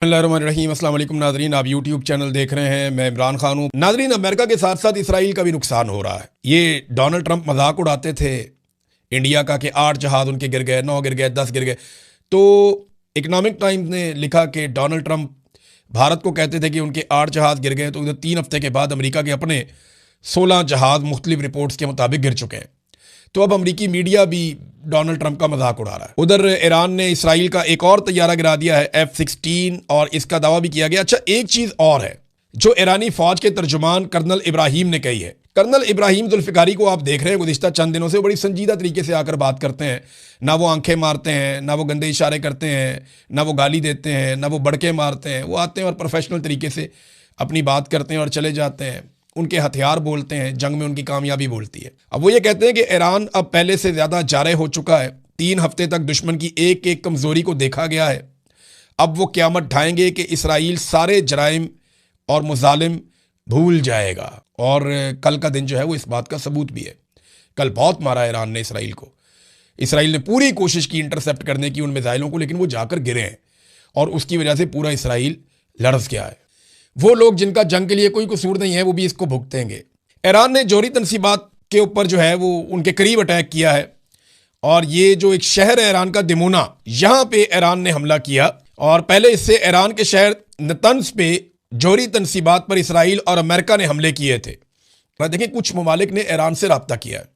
बिस्मिल्लाहिर्रहमानिर्रहीम। अस्सलाम वालेकुम नाज़रीन, आप यूट्यूब चैनल देख रहे हैं। मैं इमरान खान हूँ। नाज़रीन, अमेरिका के साथ साथ इसराइल का भी नुकसान हो रहा है। ये डोनाल्ड ट्रंप मजाक उड़ाते थे इंडिया का कि 8 जहाज उनके गिर गए, 9 गिर गए, 10 गिर गए। तो इकनॉमिक टाइम्स ने लिखा कि डोनाल्ड ट्रंप भारत को कहते थे कि उनके 8 जहाज गिर गए, तो उधर 3 हफ्ते के बाद अमेरिका के अपने 16 जहाज मुख्तलिफ रिपोर्ट्स के मुताबिक गिर चुके हैं। तो अब अमरीकी मीडिया भी डोनाल्ड ट्रंप का मजाक उड़ा रहा है। उधर ईरान ने इसराइल का एक और तैयारा गिरा दिया है F-16, और इसका दावा भी किया गया। अच्छा, एक चीज और है जो ईरानी फौज के तर्जुमान कर्नल इब्राहिम ने कही है। कर्नल इब्राहिम जुल्फिकारी को आप देख रहे हैं, गुज़िश्ता चंद दिनों से बड़ी संजीदा तरीके से आकर बात करते हैं। ना वो आंखें मारते हैं, ना वो गंदे इशारे करते हैं, ना वो गाली देते हैं, ना वो बड़के मारते हैं। वो आते हैं और प्रोफेशनल तरीके से अपनी बात करते हैं और चले जाते हैं। उनके हथियार बोलते हैं, जंग में उनकी कामयाबी बोलती है। अब वो ये कहते हैं कि ईरान अब पहले से ज़्यादा जारे हो चुका है। 3 हफ्ते तक दुश्मन की एक एक कमज़ोरी को देखा गया है। अब वो क़यामत ढाएंगे कि इसराइल सारे जराइम और मुजालिम भूल जाएगा। और कल का दिन जो है वो इस बात का सबूत भी है। कल बहुत मारा ईरान ने इसराइल को। इसराइल ने पूरी कोशिश की इंटरसेप्ट करने की उन मिसाइलों को, लेकिन वो जाकर गिरे हैं और उसकी वजह से पूरा इसराइल लड़स गया है। वो लोग जिनका जंग के लिए कोई कसूर नहीं है वो भी इसको भुगतेंगे। ईरान ने जोहरी तनसीबात के ऊपर जो है वो उनके करीब अटैक किया है, और ये जो एक शहर है ईरान का दिमोना, यहाँ पे ईरान ने हमला किया। और पहले इससे ईरान के शहर नतंस पे जोहरी तनसीबात पर इसराइल और अमेरिका ने हमले किए थे। देखिए, कुछ ममालिक ने ईरान से रब्ता किया है,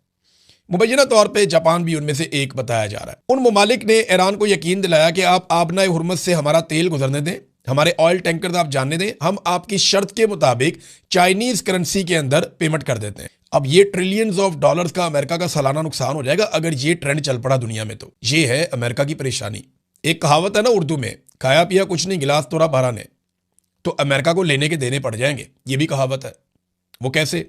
मुबैना तौर पे जापान भी उनमें से एक बताया जा रहा है। उन ममालिक ने ईरान को यकीन दिलाया कि आप आबनाए हुर्मत से हमारा तेल गुजरने दें, हमारे ऑयल टैंकर आप जानने दें, हम आपकी शर्त के मुताबिक चाइनीज करेंसी के अंदर पेमेंट कर देते हैं। अब ये ट्रिलियंस ऑफ डॉलर्स का अमेरिका का सालाना नुकसान हो जाएगा अगर ये ट्रेंड चल पड़ा दुनिया में। तो ये है अमेरिका की परेशानी। एक कहावत है ना उर्दू में, खाया पिया कुछ नहीं, गिलास तोड़ा भरा ने। तो अमेरिका को लेने के देने पड़ जाएंगे, ये भी कहावत है। वो कैसे?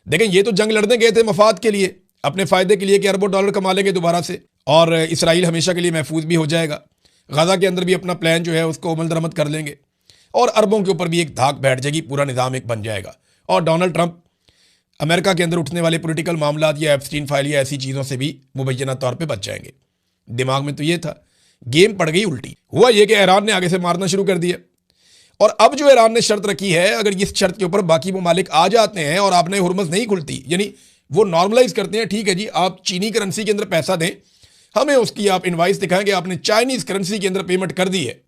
देखें, ये तो जंग लड़ने गए थे मफाद के लिए, अपने फायदे के लिए कि अरबों डॉलर कमा लेंगे दोबारा से, और इसराइल हमेशा के लिए महफूज भी हो जाएगा। गाजा के अंदर भी अपना प्लान जो है उसको अमल दरमद कर लेंगे, और अरबों के ऊपर भी एक धाक बैठ जाएगी, पूरा निज़ाम एक बन जाएगा। और डोनाल्ड ट्रंप अमेरिका के अंदर उठने वाले पॉलिटिकल मामलात या एप्स्टीन फाइल या ऐसी चीज़ों से भी मुबैना तौर पे बच जाएंगे। दिमाग में तो ये था, गेम पड़ गई उल्टी। हुआ ये कि ईरान ने आगे से मारना शुरू कर दिया, और अब जो ईरान ने शर्त रखी है, अगर इस शर्त के ऊपर बाकी ममालिक आ जाते हैं और आपने हुर्मस नहीं खुलती, यानी वो नॉर्मलाइज करते हैं, ठीक है जी आप चीनी करेंसी के अंदर पैसा दें, हमें उसकी आप इनवाइस दिखाएंगे, आपने चाइनीज करेंसी के अंदर पेमेंट कर दी है,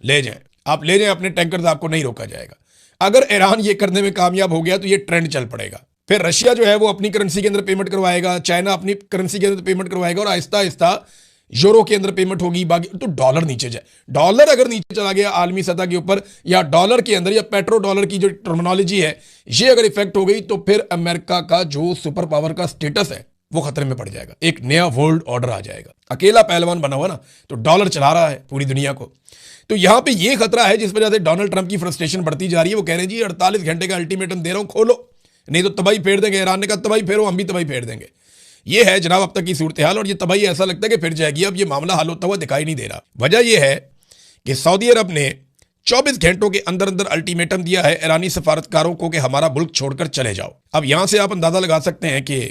ले जाएं, आप ले जाएं अपने टैंकर, आपको नहीं रोका जाएगा। अगर ईरान ये करने में कामयाब हो गया तो ये ट्रेंड चल पड़ेगा। फिर रशिया जो है वो अपनी करेंसी के अंदर पेमेंट करवाएगा, चाइना अपनी करेंसी के अंदर पेमेंट करवाएगा, और आहिस्ता आहिस्ता यूरो के अंदर पेमेंट होगी, बाकी तो डॉलर नीचे जाए। डॉलर अगर नीचे चला गया आलमी सतह के ऊपर, या डॉलर के अंदर, या पेट्रो डॉलर की जो टर्मिनोलॉजी है ये अगर इफेक्ट हो गई, तो फिर अमेरिका का जो सुपर पावर का स्टेटस है वो खतरे में पड़ जाएगा। एक नया वर्ल्ड ऑर्डर आ जाएगा। अकेला पहलवान बना हुआ ना, तो डॉलर चला रहा है पूरी दुनिया को। तो यहां पे ये खतरा है जिस वजह से डोनाल्ड ट्रंप की फ्रस्ट्रेशन बढ़ती जा रही है। वो कह रहे हैं जी 48 घंटे का अल्टीमेटम दे रहा हूं, खोलो, नहीं तो तबाही फेर देंगे। ईरान ने कहा तबाही फेरो, हम भी तबाही फेर देंगे। ये है जनाब अब तक की सूरत हाल, और ये तबाही ऐसा लगता है कि फिर जाएगी। अब ये मामला हल होता हुआ दिखाई नहीं दे रहा। वजह यह है कि सऊदी अरब ने 24 घंटों के अंदर अंदर अल्टीमेटम दिया है ईरानी सफारतकारों को कि हमारा मुल्क छोड़कर चले जाओ। अब यहां से आप अंदाजा लगा सकते हैं कि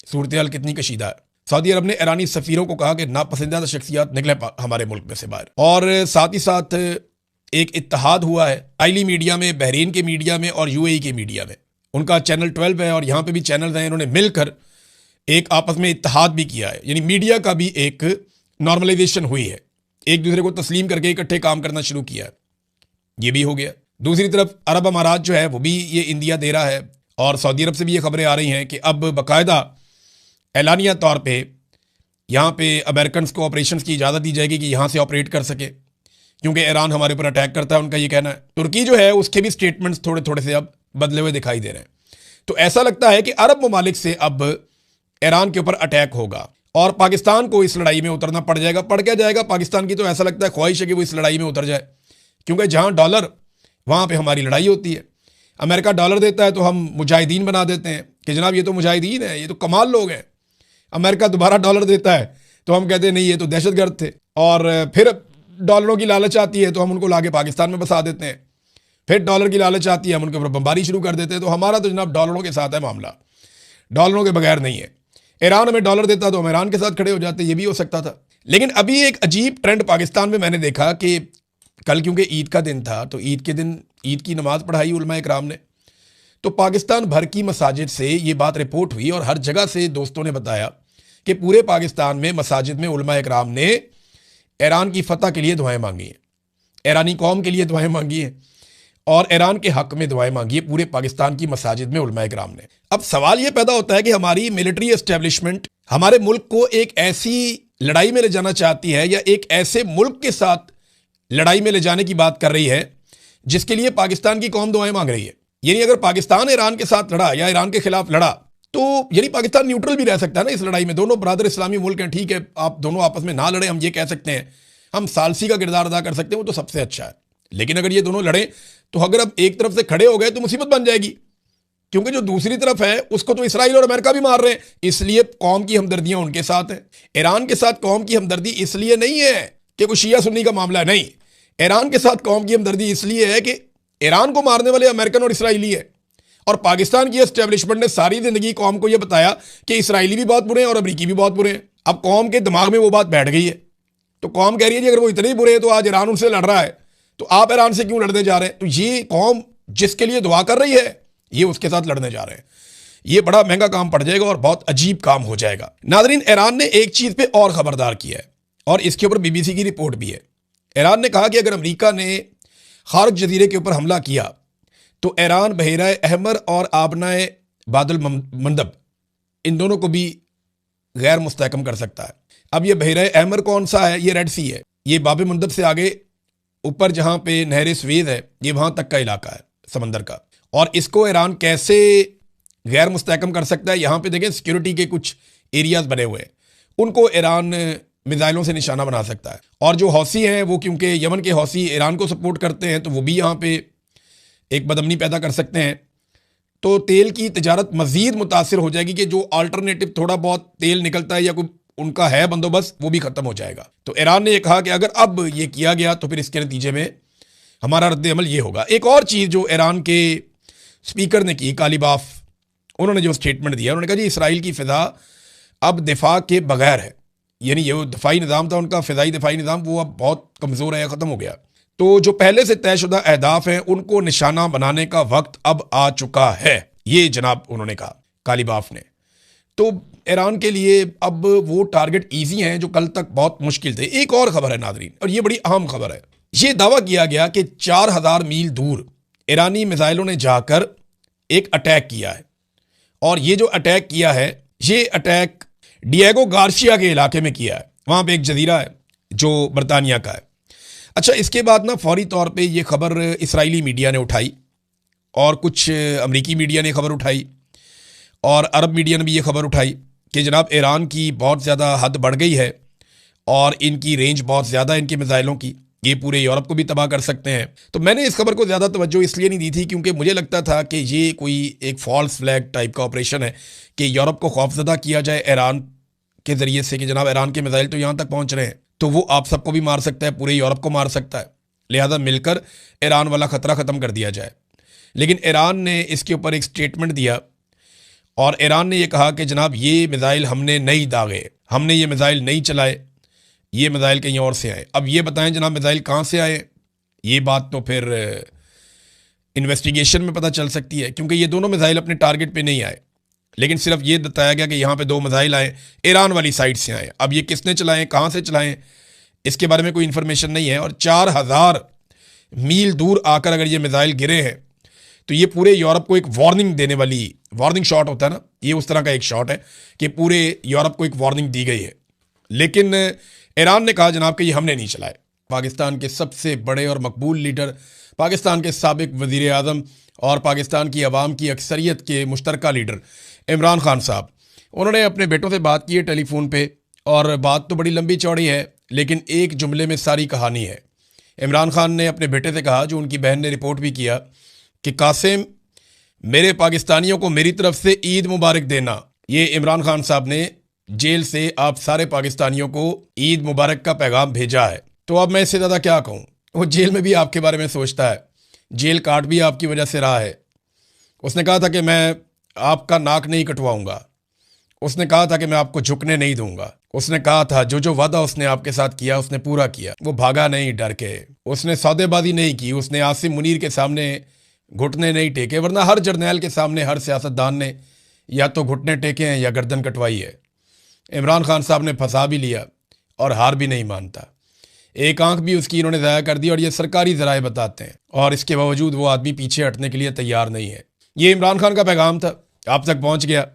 सूरत हाल कितनी कशीदा है। सऊदी अरब ने ईरानी सफीरों को कहा कि नापसंदीदा शख्सियात निकले हमारे मुल्क में से बाहर, और साथ ही साथ एक इत्तेहाद हुआ है आइली मीडिया में, बहरीन के मीडिया में और यूएई के मीडिया में। उनका चैनल 12 है और यहाँ पे भी चैनल हैं, इन्होंने मिलकर एक आपस में इत्तेहाद भी किया है, यानी मीडिया का भी एक नॉर्मलाइजेशन हुई है, एक दूसरे को तस्लीम करके इकट्ठे काम करना शुरू किया है। ये भी हो गया। दूसरी तरफ अरब अमारात जो है वो भी ये इंदिया दे रहा है, और सऊदी अरब से भी ये खबरें आ रही हैं कि अब बाकायदा एलानिया तौर पे यहाँ पे अमेरिकन को ऑपरेशंस की इजाज़त दी जाएगी कि यहाँ से ऑपरेट कर सके, क्योंकि ईरान हमारे ऊपर अटैक करता है, उनका ये कहना है। तुर्की जो है उसके भी स्टेटमेंट्स थोड़े थोड़े से अब बदले हुए दिखाई दे रहे हैं। तो ऐसा लगता है कि अरब ममालिक से अब ईरान के ऊपर अटैक होगा, और पाकिस्तान को इस लड़ाई में उतरना पड़ जाएगा। पड़ क्या जाएगा पाकिस्तान की, तो ऐसा लगता है ख्वाहिश है कि वो इस लड़ाई में उतर जाए, क्योंकि जहाँ डॉलर वहाँ पे हमारी लड़ाई होती है। अमेरिका डॉलर देता है तो हम मुजाहिदीन बना देते हैं कि जनाब ये तो मुजाहिदीन है, ये तो कमाल लोग हैं। अमेरिका दोबारा डॉलर देता है तो हम कहते हैं नहीं ये तो दहशतगर्द थे, और फिर डॉलरों की लालच आती है तो हम उनको लाके पाकिस्तान में बसा देते हैं। फिर डॉलर की लालच आती है, हम उनके ऊपर बमबारी शुरू कर देते हैं। तो हमारा तो जनाब डॉलरों के साथ है मामला, डॉलरों के बगैर नहीं है। ईरान हमें डॉलर देता तो हम ईरान के साथ खड़े हो जाते, ये भी हो सकता था। लेकिन अभी एक अजीब ट्रेंड पाकिस्तान में मैंने देखा कि कल क्योंकि ईद का दिन था तो ईद के दिन ईद की नमाज पढ़ाई उलमा इकराम ने। तो पाकिस्तान भर की मसाजिद से ये बात रिपोर्ट हुई और हर जगह से दोस्तों ने बताया कि पूरे पाकिस्तान में मसाजिद में उलमा इकराम ने ईरान की फतह के लिए दुआएं मांगी हैं, ईरानी कौम के लिए दुआएं मांगी हैं और ईरान के हक में दुआएं मांगी है पूरे पाकिस्तान की मसाजिद में उलमा इकराम ने। अब सवाल ये पैदा होता है कि हमारी मिलिट्री एस्टेब्लिशमेंट हमारे मुल्क को एक ऐसी लड़ाई में ले जाना चाहती है या एक ऐसे मुल्क के साथ लड़ाई में ले जाने की बात कर रही है जिसके लिए पाकिस्तान की कौम दुआएं मांग रही है। यानी अगर पाकिस्तान ईरान के साथ लड़ा या ईरान के खिलाफ लड़ा तो यानी पाकिस्तान न्यूट्रल भी रह सकता है ना इस लड़ाई में। दोनों बरादर इस्लामी मुल्क हैं, ठीक है, आप दोनों आपस में ना लड़े, हम ये कह सकते हैं, हम सालसी का किरदार अदा कर सकते हैं, वो तो सबसे अच्छा है। लेकिन अगर ये दोनों लड़े तो अगर अब एक तरफ से खड़े हो गए तो मुसीबत बन जाएगी, क्योंकि जो दूसरी तरफ है उसको तो इसराइल और अमेरिका भी मार रहे हैं। इसलिए कौम की हमदर्दियां उनके साथ है। ईरान के साथ कौम की हमदर्दी इसलिए नहीं है कि कोई शिया सुन्नी का मामला है, नहीं, ईरान के साथ कौम की हमदर्दी इसलिए है कि ईरान को मारने वाले अमेरिकन और इसराइली है और पाकिस्तान की एस्टेब्लिशमेंट ने सारी जिंदगी कौम को यह बताया कि इसराइली भी बहुत बुरे हैं और अमरीकी भी बहुत बुरे हैं। अब कौम के दिमाग में वो बात बैठ गई है तो कौम कह रही है कि अगर वो इतने ही बुरे हैं तो आज ईरान उनसे लड़ रहा है तो आप ईरान से क्यों लड़ने जा रहे हैं। तो ये कौम जिसके लिए दुआ कर रही है ये उसके साथ लड़ने जा रहे हैं। ये बड़ा महंगा काम पड़ जाएगा और बहुत अजीब काम हो जाएगा। नादरीन, ईरान ने एक चीज पे और खबरदार किया है और इसके ऊपर बीबीसी की रिपोर्ट भी है। ईरान ने कहा कि अगर अमेरिका ने खार्क जजीरे के ऊपर हमला किया तो ईरान बहेरा अहमर और आबनाए बादल मंदब इन दोनों को भी गैर मुस्तहकम कर सकता है। अब ये बहेरा अहमर कौन सा है? ये रेड सी है। ये बाब मंदब से आगे ऊपर जहां पे नहर स्वेद है ये वहां तक का इलाका है समंदर का। और इसको ईरान कैसे गैर मुस्तहकम कर सकता है? यहां पे देखें सिक्योरिटी के कुछ एरियाज बने हुए हैं, उनको ईरान मिसाइलों से निशाना बना सकता है। और जो हौसी हैं वो क्योंकि यमन के हौसी ईरान को सपोर्ट करते हैं तो वो भी यहाँ पे एक बदअमनी पैदा कर सकते हैं। तो तेल की तिजारत मज़ीद मुतासिर हो जाएगी कि जो अल्टरनेटिव थोड़ा बहुत तेल निकलता है या कोई उनका है बंदोबस्त वो भी ख़त्म हो जाएगा। तो ईरान ने यह कहा कि अगर अब ये किया गया तो फिर इसके नतीजे में हमारा रद्द-ए-अमल ये होगा। एक और चीज़ जो ईरान के स्पीकर ने की, कालिबाफ, उन्होंने जो स्टेटमेंट दिया, उन्होंने कहा जी इसराइल की फ़िज़ा अब दिफा के बगैर है। यानी ये दफाई निज़ाम था उनका, फ़िज़ाई दफाई निज़ाम, वो अब बहुत कमज़ोर है, ख़त्म हो गया। तो जो पहले से तयशुदा अहदाफ हैं उनको निशाना बनाने का वक्त अब आ चुका है, ये जनाब उन्होंने कहा, कालिबाफ ने। तो ईरान के लिए अब वो टारगेट ईजी हैं जो कल तक बहुत मुश्किल थे। एक और खबर है नादरीन, और ये बड़ी अहम खबर है। ये दावा किया गया कि 4000 मील दूर ईरानी मिसाइलों ने जाकर एक अटैक किया है और ये जो अटैक किया है ये अटैक डिएगो गार्शिया के इलाके में किया है। वहाँ पे एक जजीरा है जो बरतानिया का है। अच्छा, इसके बाद ना फौरी तौर पे ये खबर इसराइली मीडिया ने उठाई और कुछ अमरीकी मीडिया ने खबर उठाई और अरब मीडिया ने भी ये खबर उठाई कि जनाब ईरान की बहुत ज़्यादा हद बढ़ गई है और इनकी रेंज बहुत ज़्यादा है इनके मिसाइलों की, ये पूरे यूरोप को भी तबाह कर सकते हैं। तो मैंने इस खबर को ज़्यादा तवज्जो इसलिए नहीं दी थी क्योंकि मुझे लगता था कि ये कोई एक फॉल्स फ्लैग टाइप का ऑपरेशन है कि यूरोप को खौफजदा किया जाए ईरान के ज़रिए से कि जनाब ईरान के मिसाइल तो यहाँ तक पहुँच रहे हैं तो वो आप सबको भी मार सकता है, पूरे यूरोप को मार सकता है, लिहाजा मिलकर ईरान वाला ख़तरा ख़त्म कर दिया जाए। लेकिन ईरान ने इसके ऊपर एक स्टेटमेंट दिया और ईरान ने यह कहा कि जनाब ये मिसाइल हमने नहीं दागे, हमने ये मिसाइल नहीं चलाए, ये मिसाइल कहीं और से आए। अब ये बताएं जनाब मिसाइल कहाँ से आए? ये बात तो फिर इन्वेस्टिगेशन में पता चल सकती है क्योंकि ये दोनों मिसाइल अपने टारगेट पे नहीं आए, लेकिन सिर्फ ये बताया गया कि यहाँ पे 2 मिसाइल आए, ईरान वाली साइड से आए। अब ये किसने चलाएं, कहाँ से चलाएं, इसके बारे में कोई इन्फॉर्मेशन नहीं है। और 4000 मील दूर आकर अगर ये मिसाइल गिरे हैं तो ये पूरे यूरोप को एक वार्निंग देने वाली, वार्निंग शॉट होता है ना, ये उस तरह का एक शॉट है कि पूरे यूरोप को एक वार्निंग दी गई है। लेकिन ईरान ने कहा जनाब कि ये हमने नहीं चलाए। पाकिस्तान के सबसे बड़े और मकबूल लीडर, पाकिस्तान के साबिक वज़ीर आज़म और पाकिस्तान की आवाम की अक्सरियत के मुश्तरका लीडर इमरान खान साहब, उन्होंने अपने बेटों से बात की है टेलीफोन पे और बात तो बड़ी लंबी चौड़ी है लेकिन एक जुमले में सारी कहानी है। इमरान खान ने अपने बेटे से कहा, जो उनकी बहन ने रिपोर्ट भी किया, कि कासिम मेरे पाकिस्तानियों को मेरी तरफ से ईद मुबारक देना। ये इमरान खान साहब ने जेल से आप सारे पाकिस्तानियों को ईद मुबारक का पैगाम भेजा है। तो अब मैं इससे ज़्यादा क्या कहूँ, वो जेल में भी आपके बारे में सोचता है, जेल काट भी आपकी वजह से रहा है। उसने कहा था कि मैं आपका नाक नहीं कटवाऊँगा उसने कहा था कि मैं आपको झुकने नहीं दूंगा। उसने कहा था जो जो वादा उसने आपके साथ किया उसने पूरा किया। वो भागा नहीं डर के, उसने सौदेबाजी नहीं की, उसने आसिम मुनीर के सामने घुटने नहीं टेके, वरना हर जर्नैल के सामने हर सियासतदान ने या तो घुटने टेके हैं या गर्दन कटवाई है। इमरान खान साहब ने फंसा भी लिया और हार भी नहीं मानता। एक आंख भी उसकी इन्होंने ज़ाया कर दी और ये सरकारी ज़राए बताते हैं, और इसके बावजूद वो आदमी पीछे हटने के लिए तैयार नहीं है। ये इमरान खान का पैगाम था, आप तक पहुंच गया।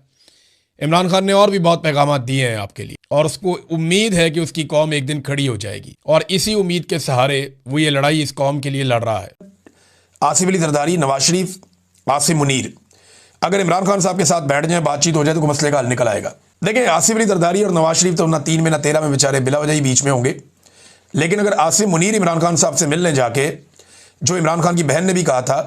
इमरान खान ने और भी बहुत पैगाम दिए हैं आपके लिए, और उसको उम्मीद है कि उसकी कौम एक दिन खड़ी हो जाएगी, और इसी उम्मीद के सहारे वो ये लड़ाई इस कौम के लिए लड़ रहा है। आसिफ अली जरदारी, नवाज शरीफ, आसिम मुनीर अगर इमरान खान साहब के साथ बैठ जाए, बातचीत हो जाए, तो कोई मसले का हल निकल आएगा। देखिए, आसिफ अली जरदारी और नवाज शरीफ तो ना 3 में ना 13 में बेचारे बिला वजह ही बीच में होंगे। लेकिन अगर आसिम मुनीर इमरान खान साहब से मिलने जाके, जो इमरान खान की बहन ने भी कहा था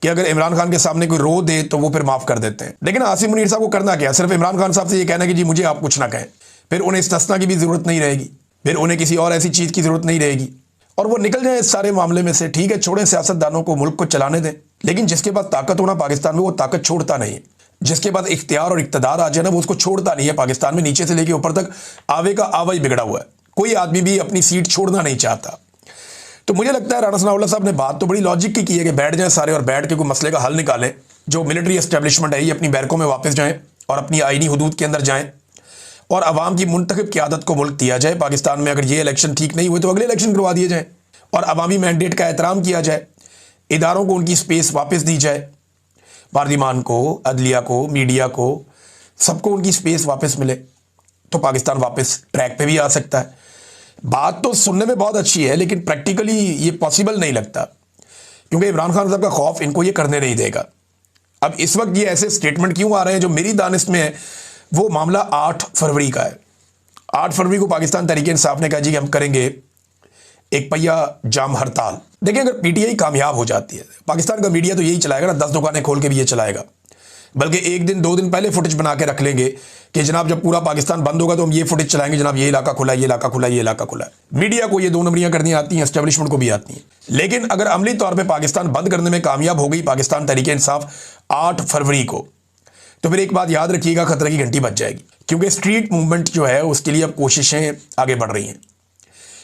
कि अगर इमरान खान के सामने कोई रो दे तो वो फिर माफ कर देते हैं, लेकिन आसिम मुनीर साहब को करना क्या, सिर्फ इमरान खान साहब से ये कहना कि जी मुझे आप कुछ ना कहें। फिर उन्हें इस्तिस्ना की भी जरूरत नहीं रहेगी, फिर उन्हें किसी और ऐसी चीज की जरूरत नहीं रहेगी, और वो निकल जाए इस सारे मामले में से। ठीक है, छोड़े सियासतदानों को, मुल्क को चलाने दें, लेकिन जिसके पास ताकत होना पाकिस्तान में, वो ताकत छोड़ता नहीं है। जिसके पास इख्तियार और इक्तदार आ जाए ना, वो उसको छोड़ता नहीं है। पाकिस्तान में नीचे से लेके ऊपर तक आवे का आवा ही बिगड़ा हुआ है। कोई आदमी भी अपनी सीट छोड़ना नहीं चाहता। तो मुझे लगता है राणा सनाउल्लाह साहब ने बात तो बड़ी लॉजिक की है कि बैठ जाएं सारे और बैठ के कोई मसले का हल निकालें। जो मिलिट्री एस्टेब्लिशमेंट है ये अपनी बैरकों में वापस जाएं और अपनी आईनी हुदूद के अंदर जाएं, और अवाम की मुंतखब क़यादत को मुल्क दिया जाए। पाकिस्तान में अगर ये इलेक्शन ठीक नहीं हुए तो अगले इलेक्शन करवा दिए जाएँ, और अवामी मैंडेट का एहतराम किया जाए। इदारों को उनकी स्पेस वापस दी जाए, पार्लिमान को, अदलिया को, मीडिया को, सबको उनकी स्पेस वापस मिले, तो पाकिस्तान वापस ट्रैक पे भी आ सकता है। बात तो सुनने में बहुत अच्छी है, लेकिन प्रैक्टिकली ये पॉसिबल नहीं लगता, क्योंकि इमरान खान साहब का खौफ इनको ये करने नहीं देगा। अब इस वक्त ये ऐसे स्टेटमेंट क्यों आ रहे हैं जो मेरी दानिश में है, वो मामला 8 फरवरी का है। 8 फरवरी को पाकिस्तान तहरीक इंसाफ ने कहा जी कि हम करेंगे एक पहिया जाम हड़ताल। देखिए, अगर पीटीआई कामयाब हो जाती है, पाकिस्तान का मीडिया तो यही चलाएगा ना, 10 दुकानें खोल के भी ये चलाएगा, बल्कि 1 दिन 2 दिन पहले फुटेज बना के रख लेंगे कि जनाब जब पूरा पाकिस्तान बंद होगा तो हम ये फुटेज चलाएंगे, जनाब ये इलाका खुला है, ये इलाका खुला है, ये इलाका खुला है। मीडिया को ये 2 नंबरियां करनी आती हैं, एस्टेब्लिशमेंट को भी आती हैं। लेकिन अगर अमली तौर पर पाकिस्तान बंद करने में कामयाब हो गई पाकिस्तान तहरीक इंसाफ 8 फरवरी को, तो फिर एक बात याद रखिएगा, खतरे की घंटी बज जाएगी, क्योंकि स्ट्रीट मूवमेंट जो है उसके लिए अब कोशिशें आगे बढ़ रही हैं।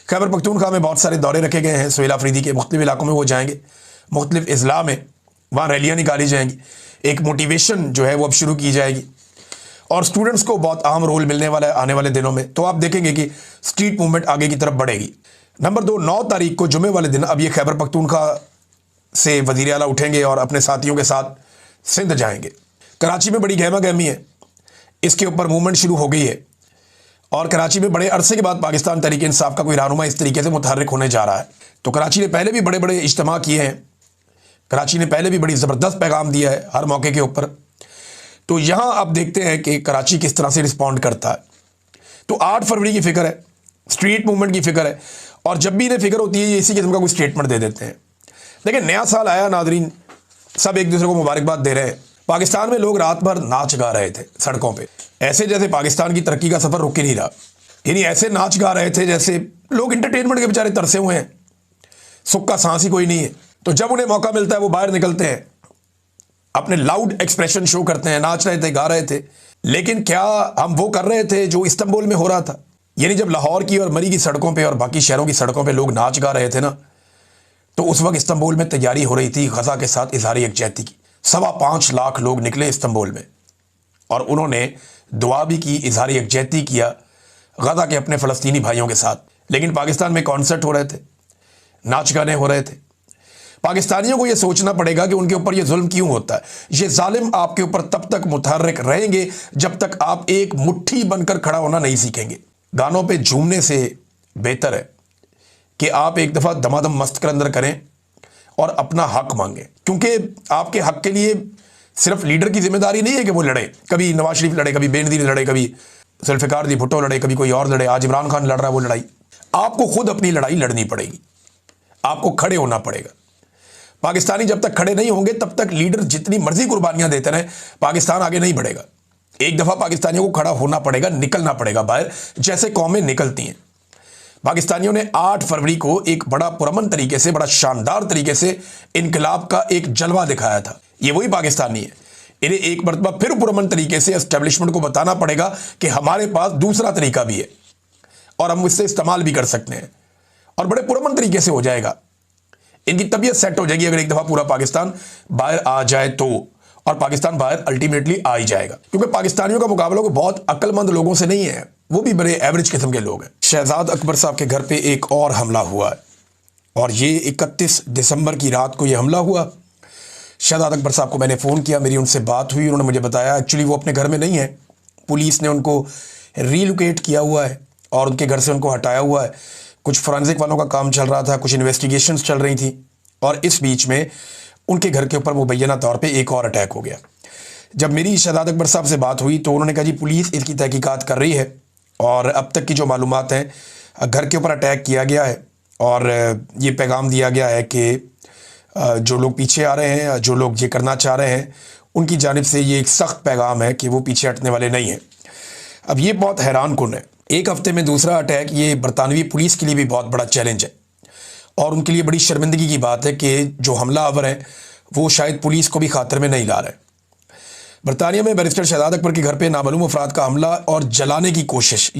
खैबर पख्तूनख्वा में बहुत सारे दौरे रखे गए हैं। सुहेल अफरीदी के मुख्तलिफ इलाकों में वो जाएंगे, मुख्तलिफ अजला में वहाँ रैलियाँ निकाली जाएंगी, एक मोटिवेशन जो है वो अब शुरू की जाएगी, और स्टूडेंट्स को बहुत अहम रोल मिलने वाला है आने वाले दिनों में। तो आप देखेंगे कि स्ट्रीट मूवमेंट आगे की तरफ बढ़ेगी। नंबर 2, 9 तारीख को जुमे वाले दिन अब ये खैबर पख्तूनख्वा से वज़ीर आला उठेंगे और अपने साथियों के साथ सिंध जाएंगे। कराची में बड़ी गहमा गहमी है, इसके ऊपर मूवमेंट शुरू हो गई है, और कराची में बड़े अरसे के बाद पाकिस्तान तहरीक इंसाफ का कोई रहनुमा इस तरीके से मुतहर्रिक होने जा रहा है। तो कराची ने पहले भी बड़े बड़े इज्तिमा किए हैं, कराची ने पहले भी बड़ी ज़बरदस्त पैगाम दिया है हर मौके के ऊपर। तो यहाँ आप देखते हैं कि कराची किस तरह से रिस्पॉन्ड करता है। तो 8 फरवरी की फिक्र है, स्ट्रीट मूवमेंट की फिक्र है, और जब भी इन्हें फिक्र होती है ये इसी किस्म का कोई स्टेटमेंट दे देते हैं। देखिए, नया साल आया नादरीन, सब एक दूसरे को मुबारकबाद दे रहे हैं। पाकिस्तान में लोग रात भर नाच गा रहे थे सड़कों पे, ऐसे जैसे पाकिस्तान की तरक्की का सफ़र रुक ही नहीं रहा। यानी ऐसे नाच गा रहे थे जैसे लोग इंटरटेनमेंट के बेचारे तरसे हुए हैं, सुख का सांस ही कोई नहीं है। तो जब उन्हें मौका मिलता है वो बाहर निकलते हैं, अपने लाउड एक्सप्रेशन शो करते हैं, नाच रहे थे, गा रहे थे। लेकिन क्या हम वो कर रहे थे जो इस्तांबुल में हो रहा था? यानी जब लाहौर की और मरी की सड़कों पे और बाकी शहरों की सड़कों पे लोग नाच गा रहे थे ना, तो उस वक्त इस्तांबुल में तैयारी हो रही थी गजा के साथ इजहार यकजहती की। 5.25 लाख लोग निकले इस्तांबुल में, और उन्होंने दुआ भी की, इजहार यकजहती किया गजा के अपने फ़लस्तीनी भाइयों के साथ। लेकिन पाकिस्तान में कॉन्सर्ट हो रहे थे, नाच गाने हो रहे थे। पाकिस्तानियों को यह सोचना पड़ेगा कि उनके ऊपर यह जुल्म क्यों होता है। ये जालिम आपके ऊपर तब तक मुतहर्रिक रहेंगे जब तक आप एक मुट्ठी बनकर खड़ा होना नहीं सीखेंगे। गानों पे झूमने से बेहतर है कि आप एक दफ़ा दमादम मस्त कर अंदर करें और अपना हक मांगें, क्योंकि आपके हक के लिए सिर्फ लीडर की जिम्मेदारी नहीं है कि वो लड़े। कभी नवाज शरीफ लड़े, कभी बेनज़ीर लड़े, कभी जुल्फ़िकार दी भुट्टो लड़े, कभी कोई और लड़े, आज इमरान खान लड़ रहा है वो लड़ाई। आपको खुद अपनी लड़ाई लड़नी पड़ेगी, आपको खड़े होना पड़ेगा। पाकिस्तानी जब तक खड़े नहीं होंगे तब तक लीडर जितनी मर्जी कुर्बानियां देते रहें, पाकिस्तान आगे नहीं बढ़ेगा। एक दफ़ा पाकिस्तानियों को खड़ा होना पड़ेगा, निकलना पड़ेगा बाहर, जैसे कौमें निकलती हैं। पाकिस्तानियों ने 8 फरवरी को एक बड़ा पुरअमन तरीके से, बड़ा शानदार तरीके से इनकलाब का एक जलवा दिखाया था। ये वही पाकिस्तानी है। इन्हें एक मरतबा फिर पुरअमन तरीके से एस्टेब्लिशमेंट को बताना पड़ेगा कि हमारे पास दूसरा तरीका भी है और हम इससे इस्तेमाल भी कर सकते हैं, और बड़े पुरअमन तरीके से हो जाएगा। इनकी तबीयत सेट हो जाएगी अगर एक दफ़ा पूरा पाकिस्तान बाहर आ जाए तो, और पाकिस्तान बाहर अल्टीमेटली आ ही जाएगा, क्योंकि पाकिस्तानियों का मुकाबला को बहुत अक्लमंद लोगों से नहीं है, वो भी बड़े एवरेज किस्म के लोग हैं। शहजाद अकबर साहब के घर पे एक और हमला हुआ है, और ये 31 दिसंबर की रात को ये हमला हुआ। शहजाद अकबर साहब को मैंने फ़ोन किया, मेरी उनसे बात हुई, उन्होंने मुझे बताया एक्चुअली वो अपने घर में नहीं है, पुलिस ने उनको रीलोकेट किया हुआ है और उनके घर से उनको हटाया हुआ है। कुछ फोरेंसिक वालों का काम चल रहा था, कुछ इन्वेस्टिगेशंस चल रही थी, और इस बीच में उनके घर के ऊपर मुबैना तौर पे एक और अटैक हो गया। जब मेरी शहजाद अकबर साहब से बात हुई तो उन्होंने कहा जी पुलिस इसकी तहकीकात कर रही है, और अब तक की जो मालूमात हैं, घर के ऊपर अटैक किया गया है और ये पैगाम दिया गया है कि जो लोग पीछे आ रहे हैं, जो लोग ये करना चाह रहे हैं, उनकी जानिब से ये एक सख्त पैगाम है कि वो पीछे हटने वाले नहीं हैं। अब ये बहुत हैरान कुन है, एक हफ्ते में दूसरा अटैक, ये बरतानवी पुलिस के लिए भी बहुत बड़ा चैलेंज है, और उनके लिए बड़ी शर्मिंदगी की बात है कि जो हमलावर हैं वो शायद पुलिस को भी खातर में नहीं ला रहे। बरतानिया में बैरिस्टर शहजाद अकबर के घर पे नामालूम अफराद का हमला और जलाने की कोशिश।